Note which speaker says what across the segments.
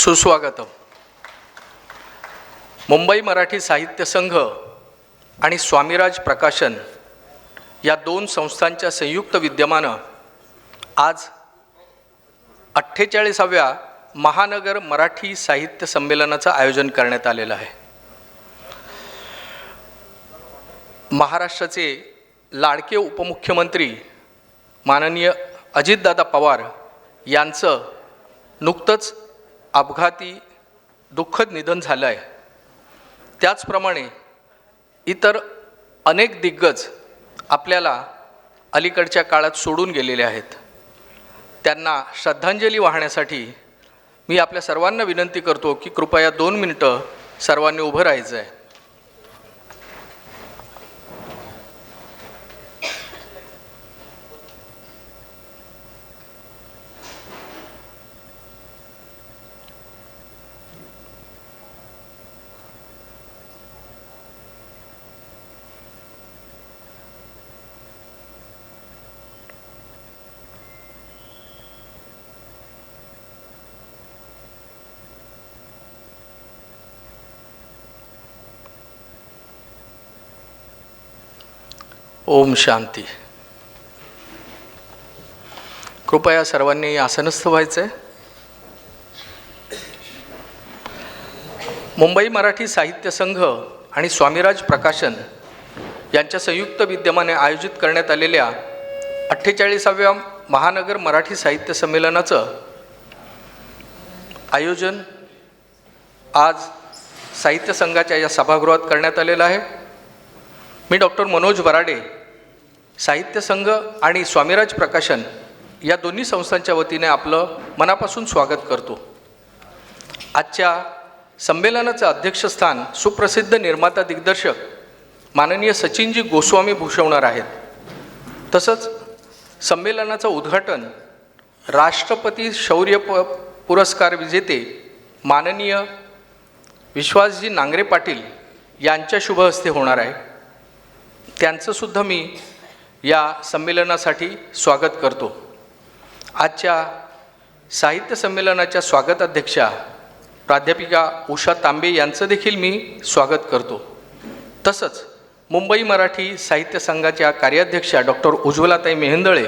Speaker 1: सुस्वागतम. मुंबई मराठी साहित्य संघ आणि स्वामीराज प्रकाशन या दोन संस्थांच्या संयुक्त विद्यमानं आज 48व्या महानगर मराठी साहित्य संमेलनाचं आयोजन करण्यात आलेलं आहे. महाराष्ट्राचे लाडके उपमुख्यमंत्री माननीय अजितदादा पवार यांचं नुकतंच अपघाती दुःखद निधन झालं आहे. त्याचप्रमाणे इतर अनेक दिग्गज आपल्याला अलीकडच्या काळात सोडून गेलेले आहेत. त्यांना श्रद्धांजली वाहण्यासाठी मी आपल्या सर्वांना विनंती करतो की कृपया 2 मिनिटं सर्वांनी उभं राहायचं आहे. ओम शांती. कृपया सर्वांनी आसनस्थ व्हायचं आहे. मुंबई मराठी साहित्य संघ आणि स्वामीराज प्रकाशन यांच्या संयुक्त विद्यमाने आयोजित करण्यात आलेल्या 48व्या महानगर मराठी साहित्य संमेलनाचं आयोजन आज साहित्य संघाच्या या सभागृहात करण्यात आलेलं आहे. मी डॉक्टर मनोज वराडे साहित्य संघ आणि स्वामीराज प्रकाशन या दोन्ही संस्थांच्या वतीने आपलं मनापासून स्वागत करतो. आजच्या संमेलनाचं अध्यक्षस्थान सुप्रसिद्ध निर्माता दिग्दर्शक माननीय सचिनजी गोस्वामी भूषवणार आहेत. तसंच संमेलनाचं उद्घाटन राष्ट्रपती शौर्य पुरस्कार विजेते माननीय विश्वासजी नांगरे पाटील यांच्या शुभ हस्ते होणार आहे. त्यांचंसुद्धा मी या संमेलनासाठी स्वागत करतो. आजच्या साहित्य संमेलनाच्या स्वागताध्यक्षा प्राध्यापिका उषा तांबे यांचं देखील मी स्वागत करतो. तसंच मुंबई मराठी साहित्य संघाच्या कार्याध्यक्षा डॉक्टर उज्ज्वलाताई मेहेंदळे,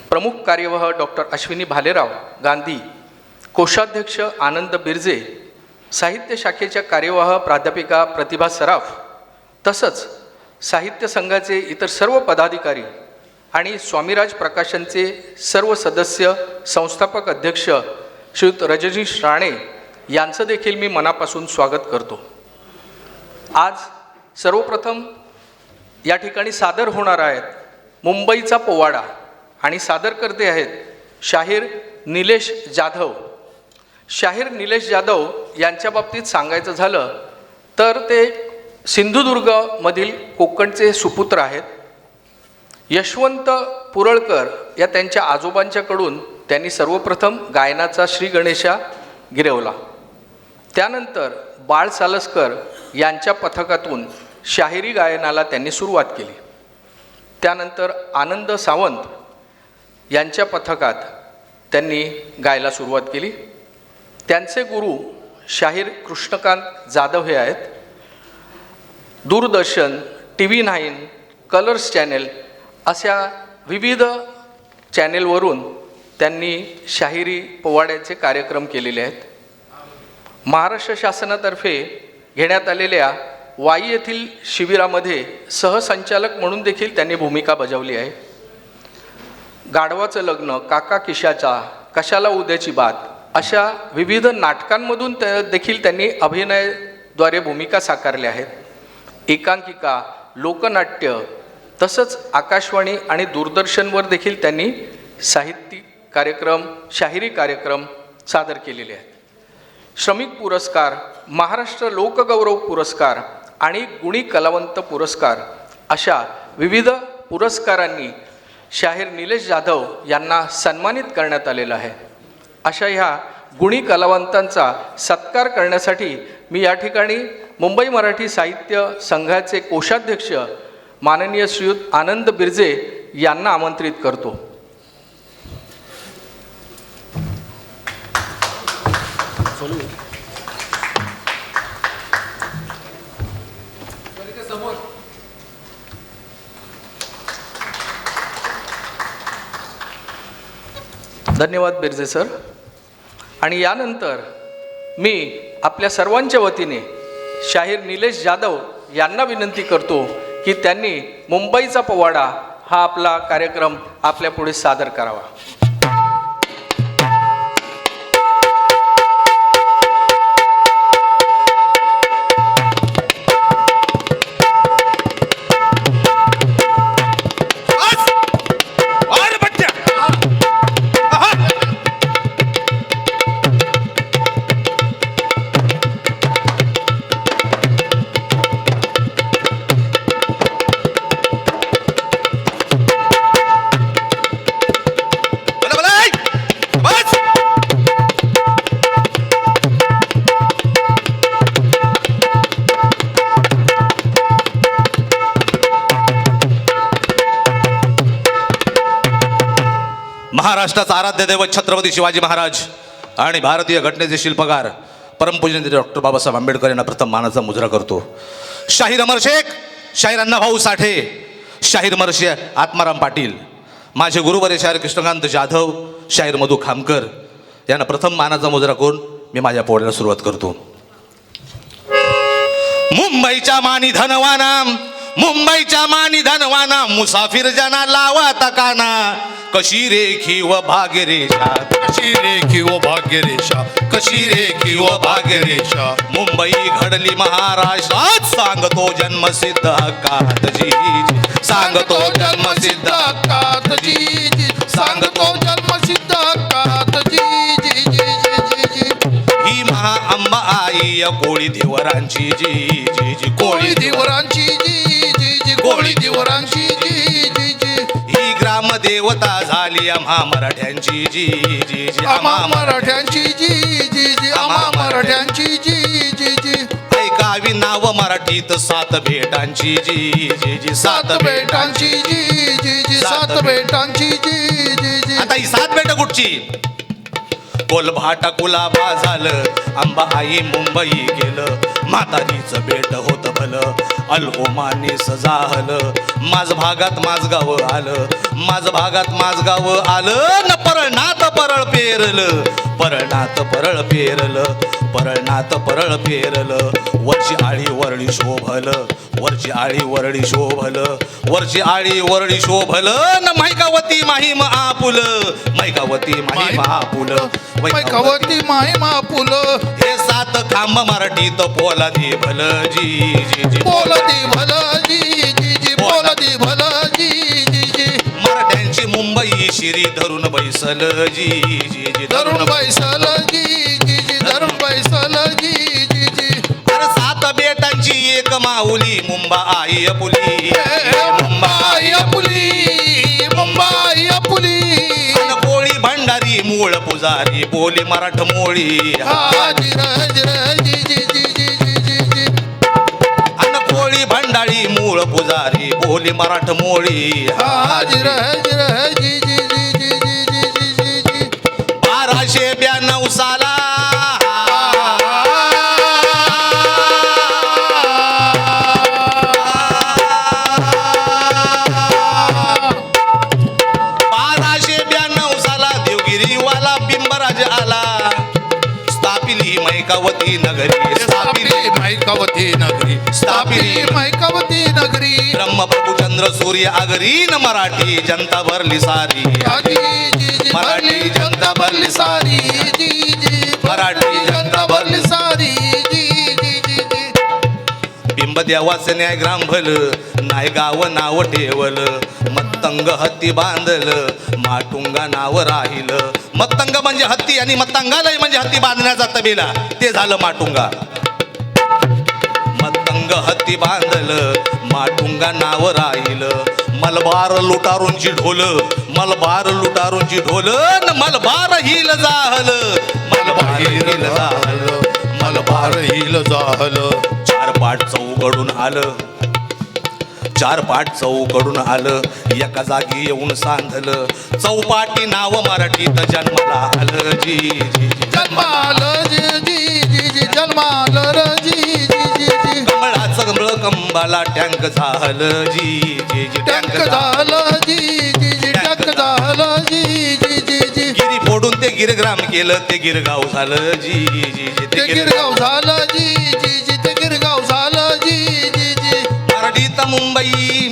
Speaker 1: प्रमुख कार्यवाह डॉक्टर अश्विनी भालेराव गांधी, कोषाध्यक्ष आनंद बिर्जे, साहित्य शाखेच्या कार्यवाह प्राध्यापिका प्रतिभा सराफ, तसंच साहित्य संघाचे इतर सर्व पदाधिकारी आणि स्वामीराज प्रकाशनचे सर्व सदस्य, संस्थापक अध्यक्ष श्रीयुत रजनीश राणे यांचं देखील मी मनापासून स्वागत करतो. आज सर्वप्रथम या ठिकाणी सादर होणार आहेत मुंबईचा पोवाडा आणि सादरकर्ते आहेत शाहीर निलेश जाधव. शाहीर निलेश जाधव यांच्या बाबतीत सांगायचं झालं तर ते सिंधुदुर्गमधील कोकणचे सुपुत्र आहेत. यशवंत पुरळकर या त्यांच्या आजोबांच्याकडून त्यांनी सर्वप्रथम गायनाचा श्री गणेशा गिरवला. त्यानंतर बाळ सालसकर यांच्या पथकातून शाहिरी गायनाला त्यांनी सुरुवात केली. त्यानंतर आनंद सावंत यांच्या पथकात त्यांनी गायला सुरुवात केली. त्यांचे गुरु शाहीर कृष्णकांत जाधव हे आहेत. दूरदर्शन, TV9, कलर्स चॅनेल अशा विविध चॅनेलवरून त्यांनी शाहिरी पोवाड्याचे कार्यक्रम केलेले आहेत. महाराष्ट्र शासनातर्फे घेण्यात आलेल्या वाई येथील शिबिरामध्ये सहसंचालक म्हणून देखील त्यांनी भूमिका बजावली आहे. गाढवाचं लग्न, काका किशाचा, कशाला उद्याची बात अशा विविध नाटकांमधून देखील त्यांनी अभिनयाद्वारे भूमिका साकारल्या आहेत. एकांकिका, लोकनाट्य तसंच आकाशवाणी आणि दूरदर्शनवर देखील त्यांनी साहित्यिक कार्यक्रम, शाहिरी कार्यक्रम सादर केलेले आहेत. श्रमिक पुरस्कार, महाराष्ट्र लोकगौरव पुरस्कार आणि गुणी कलावंत पुरस्कार अशा विविध पुरस्कारांनी शाहीर निलेश जाधव यांना सन्मानित करण्यात आलेलं आहे. अशा ह्या गुणी कलावंतांचा सत्कार करण्यासाठी मी या ठिकाणी मुंबई मराठी साहित्य संघाचे कोषाध्यक्ष माननीय श्रीयुत आनंद बिर्जे यांना आमंत्रित करतो. धन्यवाद बिरजे सर. आणि यानंतर मी आपल्या सर्वांच्या वतीने शाहीर निलेश जाधव यांना विनंती करतो की त्यांनी मुंबईचा पोवाडा हा आपला कार्यक्रम आपल्या पुढे सादर करावा.
Speaker 2: महाराष्ट्राचा आराध्य दैवत छत्रपती शिवाजी महाराज आणि भारतीय घटनेचे शिल्पकार परमपूजनीय डॉक्टर बाबासाहेब आंबेडकर यांना प्रथम मानाचा मुजरा करतो. शाहीर अमर शेख, शाहीर अण्णाभाऊ साठे, शाहीर महर्षी आत्माराम पाटील, माझे गुरुवर्य शाहीर कृष्णकांत जाधव, शाहीर मधु खामकर यांना प्रथम मानाचा मुजरा करून मी माझ्या पोवाड्याला सुरुवात करतो. मुंबईच्या मानी धनवाना, मुंबईच्या मानी धनवाना, मुसाफिर जना लावा तकाना, कशी रेखी व भाग्यरेषा,
Speaker 3: कशी रेखी व भाग्यरेषा, कशी रेखी व भाग्यरेषा.
Speaker 2: मुंबई घडली महाराष्ट्रात, सांगतो जन्मसिद्ध हक्कात जी, सांगतो जन्मसिद्ध
Speaker 3: हक्कात जी, सांगतो जन्मसिद्ध हक्कात जी, जी जी जी जी.
Speaker 2: ही महा अंबा आई कोळी देवरांची जी, जी जी
Speaker 3: कोळी देवरांची जी, जी जी कोळी देवरांची जी, जी जी.
Speaker 2: ही ग्रामदेवता झाली आम्हा मराठ्यांची जी, जी जी
Speaker 3: आम्हा मराठ्यांची जी, जी जी आम्हा मराठ्यांची जी, जी जी.
Speaker 2: ऐकावी नाव मराठीत सात भेटांची जी, जी जी
Speaker 3: सात बेटांची जी, जी जी सात बेटांची जी, जी जी.
Speaker 2: आता ही सात बेट कुठची? कोलभाटा कुलाबा झालं, अंबा आई मुंबई गेलं, म्हातारीचं बेट होत भलं, अल्होमाने सजाहलं, माझ भागात माझ गाव आलं, माझ भागात माझ गाव आलं, न परळणात परळ पेरलं, परळणात परळ पेरलं, परळणात परळ पेरलं, वरची आळी वरळी शोभलं, वरची आळी वरळी शोभलं, वरची आळी वरळी शोभलं, न मैकावती माहीम आपुलं, मैकावती माहीम आपुलं,
Speaker 3: मैकावती माहीम आपुलं.
Speaker 2: हे सात खांब मराठीत पोलादी भल जी, जी जी
Speaker 3: पोलादी भल जी, जी जी पोलादी भल जी, जी जी.
Speaker 2: मराठ्यांची मुंबई शिरी धरून बैसल जी, जी जी
Speaker 3: धरून बैसल जी, जी जी धरून बैसल जी, जी जी.
Speaker 2: अरे सात बेटांची एक माऊली मुंबा आई पुली,
Speaker 3: मुंबाई अपुली, मुंबाई अपुली.
Speaker 2: कोळी भंडारी मूळ पुजारी बोली मराठ मोळी,
Speaker 3: हाजीर हाजीर जी, जी जी जी जी जी जी.
Speaker 2: अन कोळी भंडारी मूळ पुजारी बोली मराठ मोळी,
Speaker 3: हाजीर हाजीर जी, जी जी जी जी जी जी जी जी.
Speaker 2: 1292 साला मैकावती नगरी,
Speaker 3: स्थापिली मैकावती नगरी, स्थापिली मैकावती नगरी.
Speaker 2: ब्रह्मप्रभू चंद्र सूर्य अगरी न मराठी जनता भरली सारी,
Speaker 3: जी जी जी
Speaker 2: मराठी जनता भरली
Speaker 3: सारी, जी जी
Speaker 2: मराठी जनता भरली
Speaker 3: सारी, जी जी जी जी.
Speaker 2: बिंब देवाचे न्याय ग्राम भल, नाय गाव नाव ठेवल, मतंग हत्ती बांधल, माटुंगा नाव राहिल. मतंग म्हणजे हत्ती आणि मतंगालय म्हणजे हत्ती बांधण्याचा तबेला, ते झालं माटुंगा. मतंग हत्ती बांधल, माटुंगा नाव राहिल. मलबार लुटारूंची ढोल, मलबार लुटारूंची ढोल, न मलबार हिल जाहल, मलबार हिल जाहल,
Speaker 3: मलबार हिल जाहल.
Speaker 2: चार पाट चौघडून आलं, चार पाट चौकडून आलं एका जागी येऊन सांधलं चौपाटी नाव मराठीत जन्माला आलं जी जी जी
Speaker 3: जन्मालं जी जी जी जी जन्मालं र जी जी जी जी
Speaker 2: कमळाचं कमळ कंबाला टँक झालं जी जी जी
Speaker 3: टँक झालं जी जी जी टँक झालं जी जी जी जी
Speaker 2: गिरी फोडून ते गिरग्राम केलं ते गिरगाव झालं जी जी जी
Speaker 3: ते गिरगाव झालं जी जी जी ते गिरगाव झालं जी जी जी
Speaker 2: मराठीत मुंबई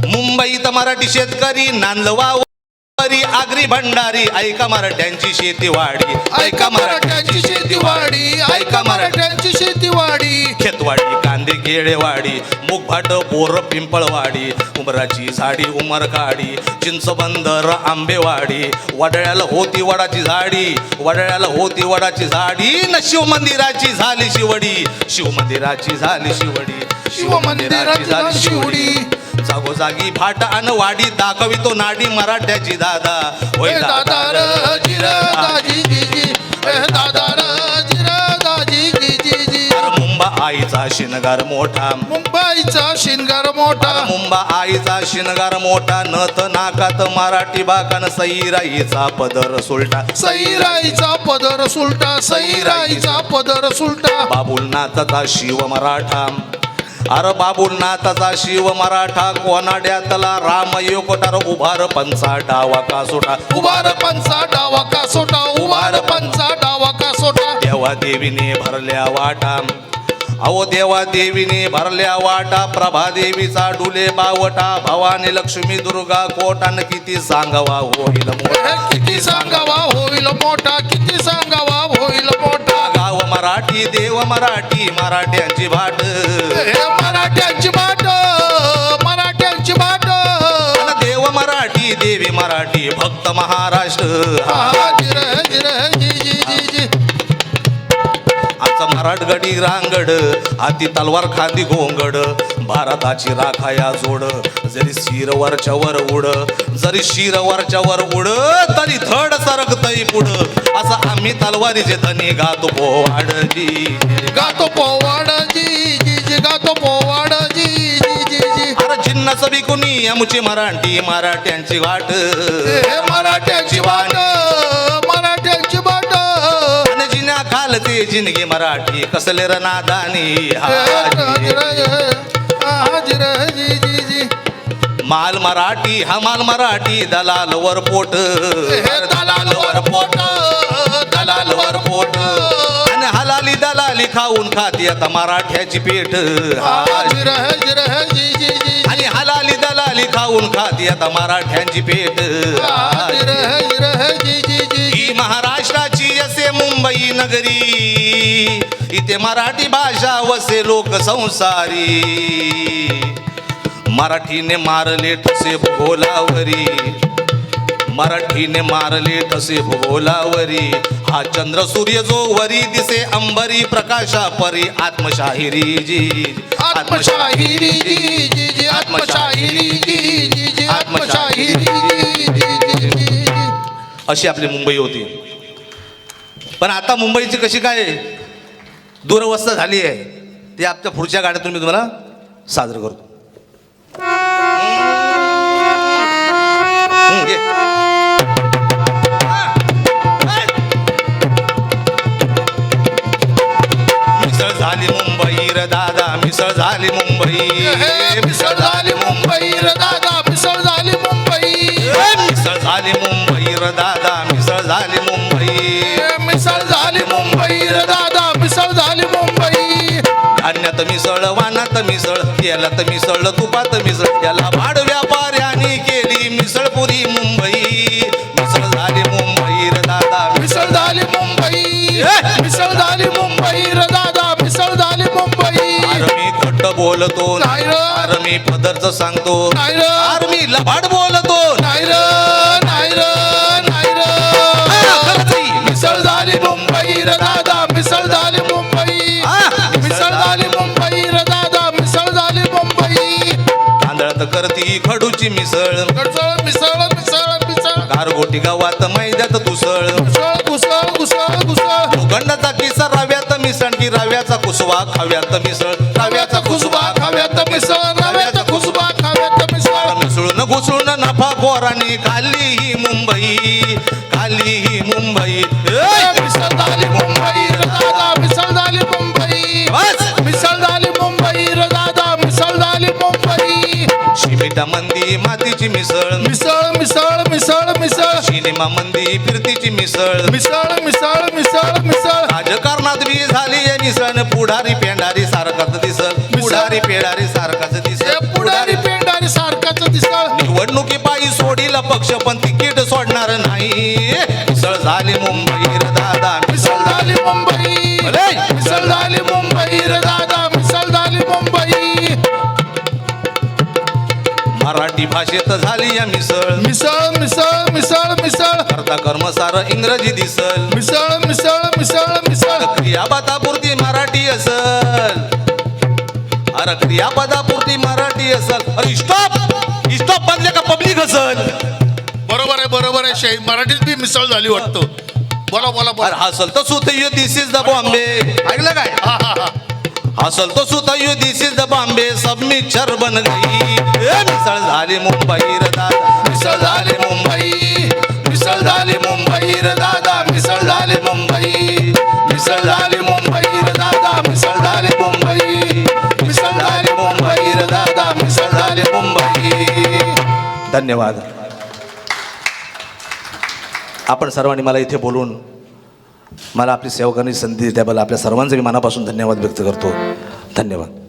Speaker 2: मुंबईत मराठी शेतकरी नांदवावरी आगरी भंडारी ऐका मराठ्यांची शेतीवाडी
Speaker 3: ऐका मराठ्यांची शेतीवाडी ऐका मराठ्यांची शेतीवाडी
Speaker 2: खेतवाडी कांदे केळेवाडी मुगभाट बोर पिंपळवाडी उमराची झाडी उमरकाडी चिंचबंदर आंबेवाडी वडळ्याला होती वडाची झाडी वडळ्याला होती वडाची झाडी न शिवमंदिराची झाली शिवडी शिवमंदिराची झाली शिवडी
Speaker 3: शिवमंदिराची झाली शिवडी
Speaker 2: जागोजागी भाट अन वाडी दाखवितो नाडी मराठ्याची दादा होय
Speaker 3: दादा र जिर दाजी जी जी दादा र जिर दाजी जी जी जी
Speaker 2: मुंबा आईचा शिनगार मोठा
Speaker 3: मुंबईचा शिनगार मोठा
Speaker 2: मुंबा आईचा शिनगार मोठा नथ नाकात मराठी बाकान सईराईचा पदर सुलटा
Speaker 3: सईराईचा पदर सुलटा सईराईचा पदर सुलटा
Speaker 2: बाबुलनाथाचा शिव मराठा अर बाबुलनाथाचा शिव मराठा कोनाड्यातला राम योकोटार उभार पंचा डावा कासोटा
Speaker 3: उभार पंचा डावा का सोटा उभार पंचा डावा का सोटा
Speaker 2: देवा देवीने भरल्या वाटा अहो देवा देवीने भरल्या वाटा प्रभा देवीचा डुले बावटा भवानी लक्ष्मी दुर्गा कोटान किती सांगावा होईल मोठा
Speaker 3: किती सांगावा होईल मोठा किती सांगावा होईल मोठा
Speaker 2: गाव मराठी देव मराठी मराठ्यांची भाट
Speaker 3: हे मराठ्यांची बाट मराठ्यांची बाट
Speaker 2: देव मराठी देवी मराठी भक्त महाराष्ट्र
Speaker 3: जिर जिर जी जी जी जी
Speaker 2: आमचा मराठगडी रांगड हाती तलवार खांदी घोंगड भारताची राखाया जोड जरी शिर वरच्या वर उड जरी शिर वरच्या वर उड तरी धड सरकतय पुढ असं आम्ही तलवारीचे धनी गातो पोवाड जी
Speaker 3: गातो पोवाड जी जी जी गातो पोवाड जी जी जी जी
Speaker 2: अरे जिन्नस बिकुनी आमची मराठी मराठ्यांची वाट
Speaker 3: हे मराठ्यांची बाट मराठ्यांची बाट
Speaker 2: आणि जिन्या खालते जिनगी मराठी कसले र नादानी
Speaker 3: हाजिर जी जी जी
Speaker 2: माल मराठी हमाल मराठी दलाल वर पोट
Speaker 3: हे दलाल वर पोट
Speaker 2: दलाल वर पोट आणि हलाली दलाली खाऊन खाती आता मराठ्याची पेट
Speaker 3: हाजिर हाजिर जी जी जी
Speaker 2: आणि हलाली दलाली खाऊन खाती आता मराठ्यांची पेट
Speaker 3: हाजिर हाजिर जी जी जी
Speaker 2: ही महाराष्ट्राची असे मुंबई नगरी इथे मराठी भाषा वसे लोक संसारी मराठीने मारले ठसे भूगोलावरी मराठीने मारले ठसे भूगोलावरी हा चंद्र सूर्य जो वरी दिसे अंबरी प्रकाशा परी आत्मशाहिरी जी
Speaker 3: आत्मशाहिरी जी जी जी आत्मशाहिरी जी जी जी आत्मशाहिरी जी जी जी जी
Speaker 2: अशी आपली मुंबई होती. पण आता मुंबईची कशी काय दुरवस्था झाली आहे ते आपल्या पुढच्या गाण्यातून मी तुम्हाला सादर करतो. घे. मिसळ झाली मुंबई र दादा मिसळ झाली मुंबई
Speaker 3: मिसळ झाली मुंबई र दादा मिसळ झाली मुंबई
Speaker 2: मिसळ झाली मुंबई र दादा मिसळ झाली मुंबई
Speaker 3: मिसळ झाली मुंबई र दादा मिसळ झाली मुंबई
Speaker 2: धान्यात मिसळ वानात मिसळ तेलात मिसळ तुपात मिसळ याला भाड व्यापाऱ्यांनी केली मिसळपुरी मुंबई मिसळ झाली मुंबई र दादा
Speaker 3: मिसळ झाली मुंबई मिसळ झाली मुंबई र दादा मिसळ झाली मुंबई
Speaker 2: अरे मी खोट बोलतो
Speaker 3: नाही र.
Speaker 2: अरे मी पदरच सांगतो
Speaker 3: नाही र.
Speaker 2: अरे मी लबाड बोलतो
Speaker 3: नाही र नाही र नाही र मिसळ झाली मुंबई र दादा मिसळ झाली मुंबई मिसळ झाली मुंबई र दादा मिसळ झाली मुंबई
Speaker 2: तांदळात करती खडूची मिसळ
Speaker 3: मिसळ मिसळ मिसळ मिसळ
Speaker 2: गारगोटी गावात मैद्यात तुसळ
Speaker 3: घुसळ घुसळ घुसळ घुसळ
Speaker 2: गंडाचा किस्सा रव्यात मिसळ की रव्याचा कुसवा खाव्यात मिसळ
Speaker 3: रव्याचा खुसबा खाव्यात मिसळ रव्याचा खुसबा खाव्यात मिसळ
Speaker 2: मिसळून घुसळून नफा पोरांनी खाल्ली ही मुंबई खाल्ली ही मुंबई
Speaker 3: मिसळ झाली मुंबई र दादा मिसळ झाली मुंबई
Speaker 2: बस.
Speaker 3: मिसळ झाली मुंबई र दादा मिसळ झाली मुंबई
Speaker 2: शिमिटा मंदी मातीची मिसळ
Speaker 3: मिसळ मिसळ मिसळ मिसळ
Speaker 2: सिनेमा मंदी फिरतीची मिसळ
Speaker 3: मिसळ मिसळ मिसळ मिसळ
Speaker 2: राजकारणात बी झाली आहे मिसळ पुढारी पेंढारी सारखाच दिसल पुढारी पेंढारी सारखाच
Speaker 3: हे
Speaker 2: दिसल
Speaker 3: पुढारी पेंढारी सारखाच दिसळ
Speaker 2: निवडणुकी पायी सोडीला पक्ष पण तिकीट सोडणार नाही मिसळ झाली मुंबई र दादा
Speaker 3: मिसळ झाली मुंबई
Speaker 2: भले.
Speaker 3: मिसळ झाली मुंबई र दादा मिसळ झाली मुंबई
Speaker 2: मराठी भाषेत झाली या मिसळ
Speaker 3: मिसळ मिसळ मिसळ मिसळ
Speaker 2: करता कर्म सार इंग्रजी दिसल
Speaker 3: मिसळ मिसळ मिसळ मिसळ
Speaker 2: क्रियापदापुरती मराठी असल अरे क्रियापदापुरती मराठी असल अरे स्टॉप स्टॉप बदले का पब्लिक असल
Speaker 3: बरोबर आहे शाहीर मराठीत बी मिसळ झाली वाटतं बोला बोला
Speaker 2: अरे
Speaker 3: बोला
Speaker 2: हसल तर सुत you this is the Bombay ऐकलं काय
Speaker 3: हा हा हा
Speaker 2: हसल तो सुत you this is the Bombay सब मिक्सर बन गई मिसळ झाली मुंबई र दादा
Speaker 3: मिसळ झाली मुंबई मिसळ झाली मुंबई र दादा मिसळ झाली मुंबई मिसळ झाली मुंबई र दादा मिसळ झाली मुंबई मिसळ झाली मुंबई र दादा मिसळ झाली मुंबई
Speaker 2: धन्यवाद आपण सर्वांनी मला इथे बोलून मला आपली सेवा करण्याची संधी दिली त्याबद्दल आपल्या सर्वांचे मी मनापासून धन्यवाद व्यक्त करतो धन्यवाद